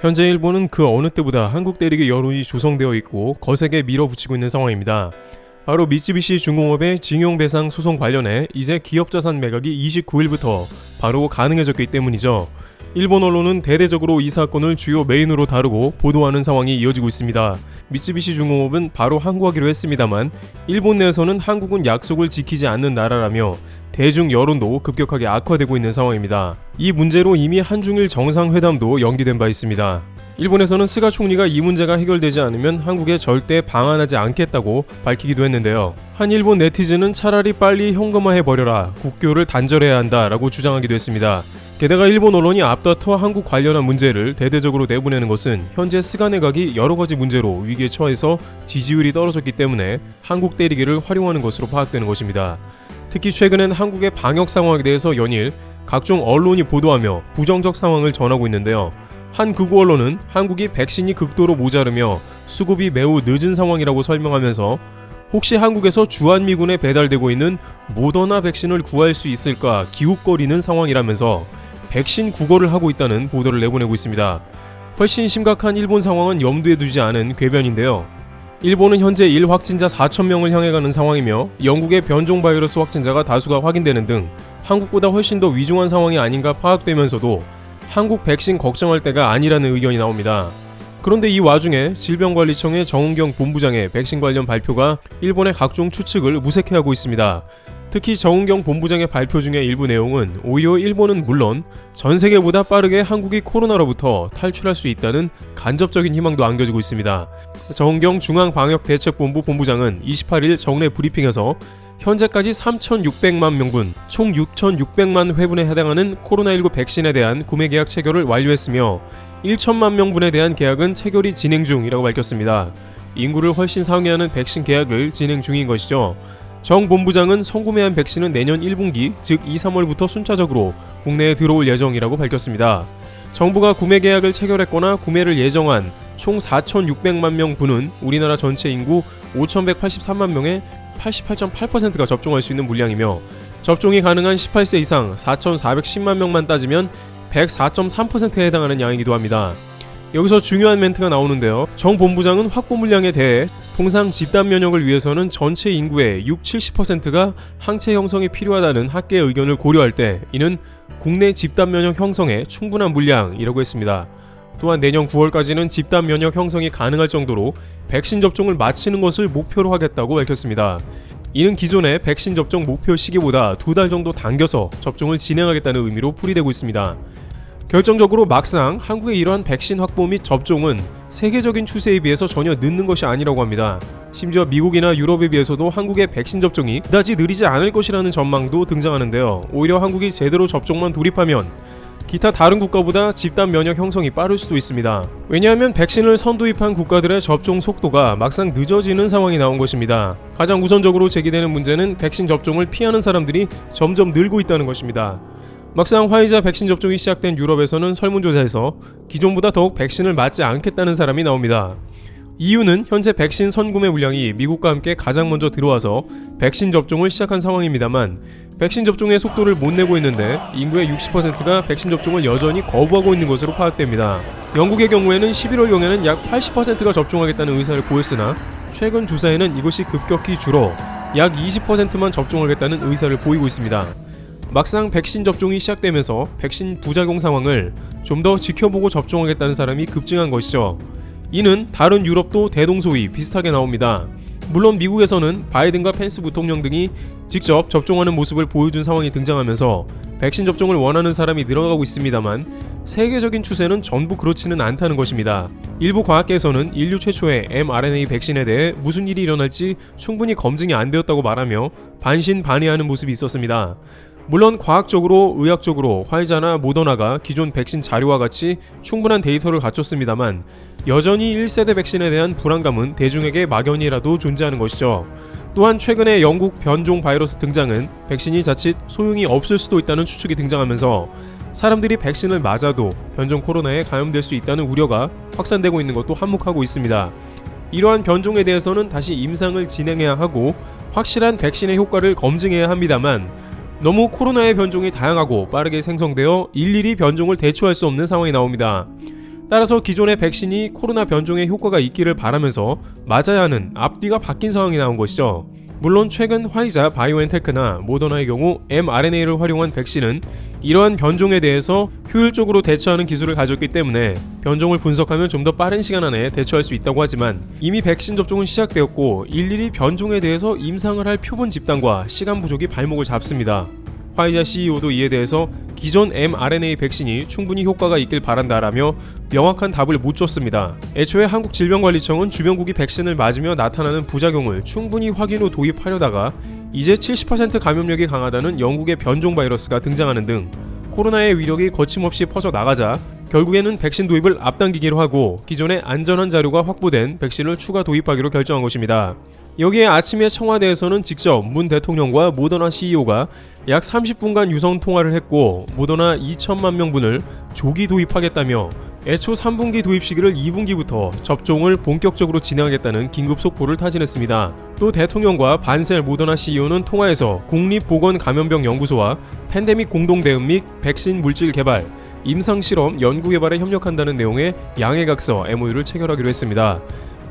현재 일본은 그 어느 때보다 한국 때리기 여론이 조성되어 있고 거세게 밀어붙이고 있는 상황입니다. 바로 미쓰비시 중공업의 징용배상 소송 관련해 이제 기업자산 매각이 29일부터 바로 가능해졌기 때문이죠. 일본 언론은 대대적으로 이 사건을 주요 메인으로 다루고 보도하는 상황이 이어지고 있습니다. 미쓰비시 중공업은 바로 항고하기로 했습니다만 일본 내에서는 한국은 약속을 지키지 않는 나라라며 대중 여론도 급격하게 악화되고 있는 상황입니다. 이 문제로 이미 한중일 정상회담도 연기된 바 있습니다. 일본에서는 스가 총리가 이 문제가 해결되지 않으면 한국에 절대 방한하지 않겠다고 밝히기도 했는데요. 한 일본 네티즌은 차라리 빨리 현금화해버려라, 국교를 단절해야 한다라고 주장하기도 했습니다. 게다가 일본 언론이 앞다퉈 한국 관련한 문제를 대대적으로 내보내는 것은 현재 스가 내각이 여러가지 문제로 위기에 처해서 지지율이 떨어졌기 때문에 한국 때리기를 활용하는 것으로 파악되는 것입니다. 특히 최근엔 한국의 방역 상황에 대해서 연일 각종 언론이 보도하며 부정적 상황을 전하고 있는데요. 한 극우 언론은 한국이 백신이 극도로 모자르며 수급이 매우 늦은 상황이라고 설명하면서 혹시 한국에서 주한미군에 배달되고 있는 모더나 백신을 구할 수 있을까 기웃거리는 상황이라면서 백신 구걸을 하고 있다는 보도를 내보내고 있습니다. 훨씬 심각한 일본 상황은 염두에 두지 않은 궤변인데요. 일본은 현재 1확진자 4,000명을 향해 가는 상황이며 영국의 변종 바이러스 확진자가 다수가 확인되는 등 한국보다 훨씬 더 위중한 상황이 아닌가 파악되면서도 한국 백신 걱정할 때가 아니라는 의견이 나옵니다. 그런데 이 와중에 질병관리청의 정은경 본부장의 백신 관련 발표가 일본의 각종 추측을 무색해하고 있습니다. 특히 정은경 본부장의 발표 중에 일부 내용은 오히려 일본은 물론 전 세계보다 빠르게 한국이 코로나로부터 탈출할 수 있다는 간접적인 희망도 안겨지고 있습니다. 정은경 중앙방역대책본부 본부장은 28일 정례 브리핑에서 현재까지 3,600만 명분, 총 6,600만 회분에 해당하는 코로나19 백신에 대한 구매 계약 체결을 완료했으며 1천만 명분에 대한 계약은 체결이 진행 중이라고 밝혔습니다. 인구를 훨씬 상회하는 백신 계약을 진행 중인 것이죠. 정 본부장은 선구매한 백신은 내년 1분기, 즉 2, 3월부터 순차적으로 국내에 들어올 예정이라고 밝혔습니다. 정부가 구매 계약을 체결했거나 구매를 예정한 총 4,600만 명분은 우리나라 전체 인구 5,183만 명의 88.8%가 접종할 수 있는 물량이며 접종이 가능한 18세 이상 4,410만 명만 따지면 104.3%에 해당하는 양이기도 합니다. 여기서 중요한 멘트가 나오는데요. 정 본부장은 확보 물량에 대해 통상 집단 면역을 위해서는 전체 인구의 60-70%가 항체 형성이 필요하다는 학계의 의견을 고려할 때 이는 국내 집단 면역 형성에 충분한 물량이라고 했습니다. 또한 내년 9월까지는 집단 면역 형성이 가능할 정도로 백신 접종을 마치는 것을 목표로 하겠다고 밝혔습니다. 이는 기존의 백신 접종 목표 시기보다 2달 정도 당겨서 접종을 진행하겠다는 의미로 풀이되고 있습니다. 결정적으로 막상 한국의 이러한 백신 확보 및 접종은 세계적인 추세에 비해서 전혀 늦는 것이 아니라고 합니다. 심지어 미국이나 유럽에 비해서도 한국의 백신 접종이 그다지 느리지 않을 것이라는 전망도 등장하는데요. 오히려 한국이 제대로 접종만 돌입하면 기타 다른 국가보다 집단 면역 형성이 빠를 수도 있습니다. 왜냐하면 백신을 선도입한 국가들의 접종 속도가 막상 늦어지는 상황이 나온 것입니다. 가장 우선적으로 제기되는 문제는 백신 접종을 피하는 사람들이 점점 늘고 있다는 것입니다. 막상 화이자 백신 접종이 시작된 유럽에서는 설문조사에서 기존보다 더욱 백신을 맞지 않겠다는 사람이 나옵니다. 이유는 현재 백신 선구매 물량이 미국과 함께 가장 먼저 들어와서 백신 접종을 시작한 상황입니다만 백신 접종의 속도를 못 내고 있는데 인구의 60%가 백신 접종을 여전히 거부하고 있는 것으로 파악됩니다. 영국의 경우에는 11월경에는 약 80%가 접종하겠다는 의사를 보였으나 최근 조사에는 이것이 급격히 줄어 약 20%만 접종하겠다는 의사를 보이고 있습니다. 막상 백신 접종이 시작되면서 백신 부작용 상황을 좀 더 지켜보고 접종하겠다는 사람이 급증한 것이죠. 이는 다른 유럽도 대동소이 비슷하게 나옵니다. 물론 미국에서는 바이든과 펜스 부통령 등이 직접 접종하는 모습을 보여준 상황이 등장하면서 백신 접종을 원하는 사람이 늘어가고 있습니다만 세계적인 추세는 전부 그렇지는 않다는 것입니다. 일부 과학계에서는 인류 최초의 mRNA 백신에 대해 무슨 일이 일어날지 충분히 검증이 안 되었다고 말하며 반신반의하는 모습이 있었습니다. 물론 과학적으로, 의학적으로 화이자나 모더나가 기존 백신 자료와 같이 충분한 데이터를 갖췄습니다만 여전히 1세대 백신에 대한 불안감은 대중에게 막연히라도 존재하는 것이죠. 또한 최근에 영국 변종 바이러스 등장은 백신이 자칫 소용이 없을 수도 있다는 추측이 등장하면서 사람들이 백신을 맞아도 변종 코로나에 감염될 수 있다는 우려가 확산되고 있는 것도 한몫하고 있습니다. 이러한 변종에 대해서는 다시 임상을 진행해야 하고 확실한 백신의 효과를 검증해야 합니다만 너무 코로나의 변종이 다양하고 빠르게 생성되어 일일이 변종을 대처할 수 없는 상황이 나옵니다. 따라서 기존의 백신이 코로나 변종에 효과가 있기를 바라면서 맞아야 하는 앞뒤가 바뀐 상황이 나온 것이죠. 물론 최근 화이자 바이오엔테크나 모더나의 경우 mRNA를 활용한 백신은 이러한 변종에 대해서 효율적으로 대처하는 기술을 가졌기 때문에 변종을 분석하면 좀 더 빠른 시간 안에 대처할 수 있다고 하지만 이미 백신 접종은 시작되었고 일일이 변종에 대해서 임상을 할 표본 집단과 시간 부족이 발목을 잡습니다. 화이자 CEO도 이에 대해서 기존 mRNA 백신이 충분히 효과가 있길 바란다라며 명확한 답을 못 줬습니다. 애초에 한국질병관리청은 주변국이 백신을 맞으며 나타나는 부작용을 충분히 확인 후 도입하려다가 이제 70% 감염력이 강하다는 영국의 변종 바이러스가 등장하는 등 코로나의 위력이 거침없이 퍼져나가자 결국에는 백신 도입을 앞당기기로 하고 기존의 안전한 자료가 확보된 백신을 추가 도입하기로 결정한 것입니다. 여기에 아침에 청와대에서는 직접 문 대통령과 모더나 CEO가 약 30분간 유선 통화를 했고 모더나 2천만 명분을 조기 도입하겠다며 애초 3분기 도입 시기를 2분기부터 접종을 본격적으로 진행하겠다는 긴급 속보를 타진했습니다. 또 대통령과 반셀 모더나 CEO는 통화에서 국립보건감염병연구소와 팬데믹 공동대응 및 백신 물질 개발, 임상실험 연구개발에 협력한다는 내용의 양해각서 MOU를 체결하기로 했습니다.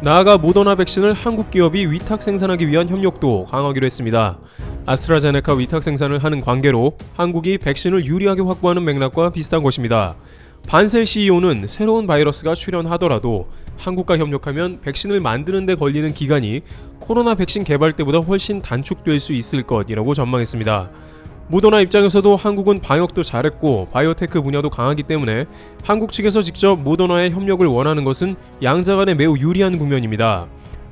나아가 모더나 백신을 한국 기업이 위탁 생산하기 위한 협력도 강화하기로 했습니다. 아스트라제네카 위탁 생산을 하는 관계로 한국이 백신을 유리하게 확보하는 맥락과 비슷한 것입니다. 반셀 CEO는 새로운 바이러스가 출현하더라도 한국과 협력하면 백신을 만드는 데 걸리는 기간이 코로나 백신 개발 때보다 훨씬 단축될 수 있을 것이라고 전망했습니다. 모더나 입장에서도 한국은 방역도 잘했고 바이오테크 분야도 강하기 때문에 한국 측에서 직접 모더나의 협력을 원하는 것은 양자 간에 매우 유리한 국면입니다.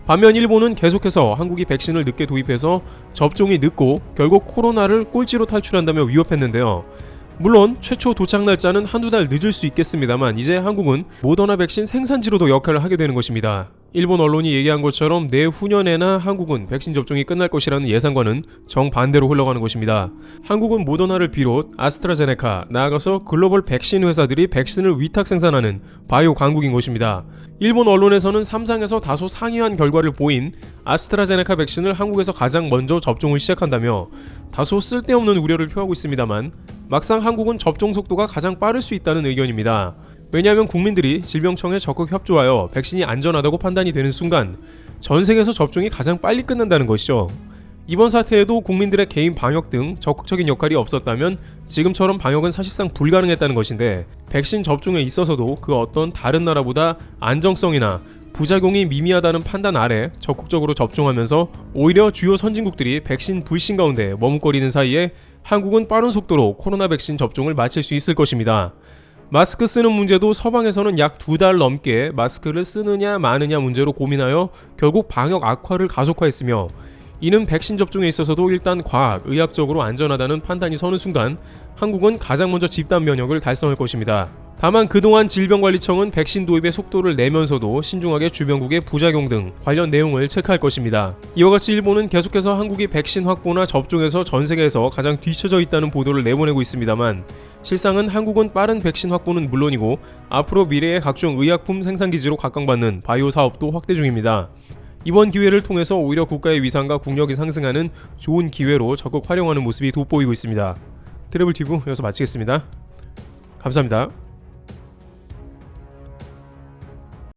반면 일본은 계속해서 한국이 백신을 늦게 도입해서 접종이 늦고 결국 코로나를 꼴찌로 탈출한다며 위협했는데요. 물론 최초 도착 날짜는 한두 달 늦을 수 있겠습니다만 이제 한국은 모더나 백신 생산지로도 역할을 하게 되는 것입니다. 일본 언론이 얘기한 것처럼 내후년에나 한국은 백신 접종이 끝날 것이라는 예상과는 정반대로 흘러가는 것입니다. 한국은 모더나를 비롯 아스트라제네카, 나아가서 글로벌 백신 회사들이 백신을 위탁 생산하는 바이오 강국인 것입니다. 일본 언론에서는 3상에서 다소 상이한 결과를 보인 아스트라제네카 백신을 한국에서 가장 먼저 접종을 시작한다며 다소 쓸데없는 우려를 표하고 있습니다만 막상 한국은 접종 속도가 가장 빠를 수 있다는 의견입니다. 왜냐하면 국민들이 질병청에 적극 협조하여 백신이 안전하다고 판단이 되는 순간 전 세계에서 접종이 가장 빨리 끝난다는 것이죠. 이번 사태에도 국민들의 개인 방역 등 적극적인 역할이 없었다면 지금처럼 방역은 사실상 불가능했다는 것인데 백신 접종에 있어서도 그 어떤 다른 나라보다 안정성이나 부작용이 미미하다는 판단 아래 적극적으로 접종하면서 오히려 주요 선진국들이 백신 불신 가운데 머뭇거리는 사이에 한국은 빠른 속도로 코로나 백신 접종을 마칠 수 있을 것입니다. 마스크 쓰는 문제도 서방에서는 약 2달 넘게 마스크를 쓰느냐 마느냐 문제로 고민하여 결국 방역 악화를 가속화했으며 이는 백신 접종에 있어서도 일단 과학, 의학적으로 안전하다는 판단이 서는 순간 한국은 가장 먼저 집단 면역을 달성할 것입니다. 다만 그동안 질병관리청은 백신 도입의 속도를 내면서도 신중하게 주변국의 부작용 등 관련 내용을 체크할 것입니다. 이와 같이 일본은 계속해서 한국이 백신 확보나 접종에서 전 세계에서 가장 뒤처져 있다는 보도를 내보내고 있습니다만 실상은 한국은 빠른 백신 확보는 물론이고 앞으로 미래의 각종 의약품 생산기지로 각광받는 바이오 사업도 확대 중입니다. 이번 기회를 통해서 오히려 국가의 위상과 국력이 상승하는 좋은 기회로 적극 활용하는 모습이 돋보이고 있습니다. 트래블 튜브 여기서 마치겠습니다. 감사합니다.